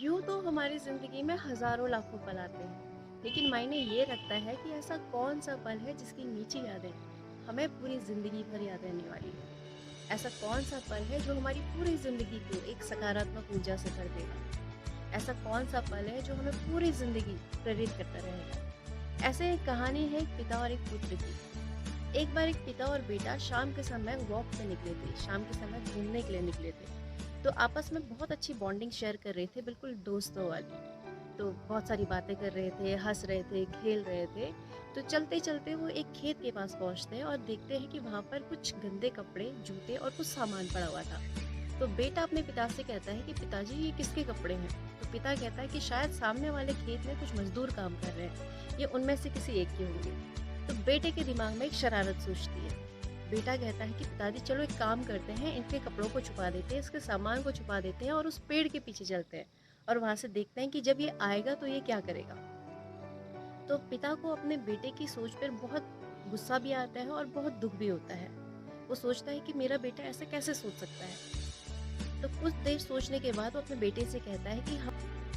यूँ तो हमारी ज़िंदगी में हज़ारों लाखों पल आते हैं, लेकिन मायने ये रखता है कि ऐसा कौन-सा पल है जिसकी मीठी यादें हमें पूरी ज़िंदगी भर याद रहने वाली है। ऐसा कौन-सा पल है जो हमारी पूरी ज़िंदगी को एक सकारात्मक ऊर्जा से भर देगा। ऐसा कौन-सा पल है जो हमें पूरी ज़िंदगी प्रेरित करता रहेगा। ऐसे एक कहानी है एक पिता और एक पुत्र की। एक बार एक पिता और बेटा शाम के समय वॉक पे निकले थे, शाम के समय घूमने के लिए निकले थे। तो आपस में बहुत अच्छी बॉन्डिंग शेयर कर रहे थे, बिल्कुल दोस्तों वाली। तो बहुत सारी बातें कर रहे थे, हँस रहे थे, खेल रहे थे। तो चलते-चलते वो एक खेत के पास पहुँचते हैं और देखते हैं कि वहाँ पर कुछ गंदे कपड़े, जूते और कुछ सामान पड़ा हुआ था। तो बेटा अपने पिता से कहता है कि पिताजी ये किसके कपड़े हैं? तो पिता कहता है कि शायद सामने वाले खेत में कुछ मज़दूर काम कर रहे हैं, ये उनमें से किसी एक के होंगे। तो बेटे के दिमाग में एक शरारत सूझती है। बेटा कहता है कि पिताजी चलो एक काम करते हैं, इनके कपड़ों को छुपा देते हैं, इसके सामान को छुपा देते हैं और उस पेड़ के पीछे चलते हैं और वहाँ से देखते हैं कि जब ये आएगा तो ये क्या करेगा। तो पिता को अपने बेटे की सोच पर बहुत गुस्सा भी आता है और बहुत दुख भी होता है। वो सोचता है कि मेरा बेटा ऐसे कैसे सोच सकता है। तो कुछ देर सोचने के बाद वो अपने बेटे से कहता है कि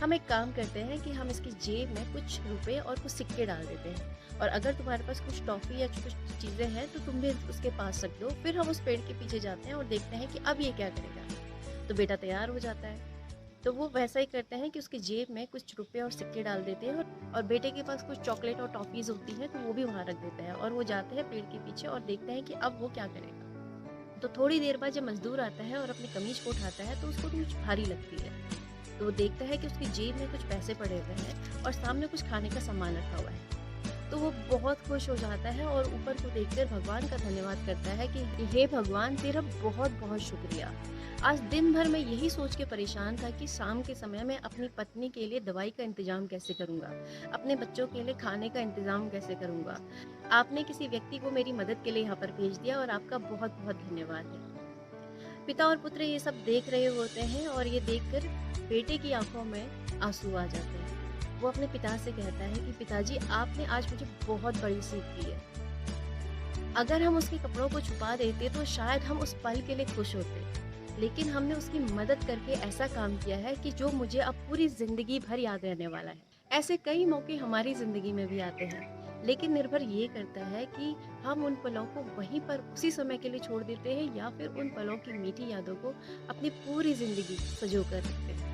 हम एक काम करते हैं कि हम इसकी जेब में कुछ रुपए और कुछ सिक्के डाल देते हैं और अगर तुम्हारे पास कुछ टॉफ़ी या कुछ चीज़ें हैं तो तुम भी उसके पास रख दो। फिर हम उस पेड़ के पीछे जाते हैं और देखते हैं कि अब ये क्या करेगा। तो बेटा तैयार हो जाता है। तो वो वैसा ही करते हैं कि उसकी जेब में कुछ रुपए और सिक्के डाल देते हैं और बेटे के पास कुछ चॉकलेट और टॉफ़ीज़ होती हैं तो वो भी वहाँ रख देते हैं और वो जाते हैं पेड़ के पीछे और देखते हैं कि अब वो क्या करेगा। तो थोड़ी देर बाद जब मज़दूर आता है और अपनी कमीज़ को उठाता है तो उसको कुछ भारी लगती है। तो वो देखता है कि उसकी जेब में कुछ पैसे पड़े हुए हैं और सामने कुछ खाने का सामान रखा हुआ है। तो वो बहुत खुश हो जाता है और ऊपर को देखकर भगवान का धन्यवाद करता है कि हे भगवान तेरा बहुत-बहुत शुक्रिया। आज दिन भर मैं यही सोच के परेशान था कि शाम के समय मैं अपनी पत्नी के लिए दवाई का इंतज़ाम कैसे करूँगा, अपने बच्चों के लिए खाने का इंतज़ाम कैसे करूँगा। आपने किसी व्यक्ति को मेरी मदद के लिए यहाँ पर भेज दिया और आपका बहुत-बहुत धन्यवाद है। पिता और पुत्र ये सब देख रहे होते हैं और ये देखकर बेटे की आँखों में आँसू आ जाते हैं। वो अपने पिता से कहता है कि पिताजी आपने आज मुझे बहुत बड़ी सीख दी है। अगर हम उसके कपड़ों को छुपा देते तो शायद हम उस पल के लिए खुश होते। लेकिन हमने उसकी मदद करके ऐसा काम किया है कि जो मुझे अब पूरी ज़िंदगी भर याद रहने वाला है। ऐसे कई मौके हमारी ज़िंदगी में भी आते हैं, लेकिन निर्भर ये करता है कि हम उन पलों को वहीं पर उसी समय के लिए छोड़ देते हैं या फिर उन पलों की मीठी यादों को अपनी पूरी ज़िंदगी सँजो कर रखते हैं।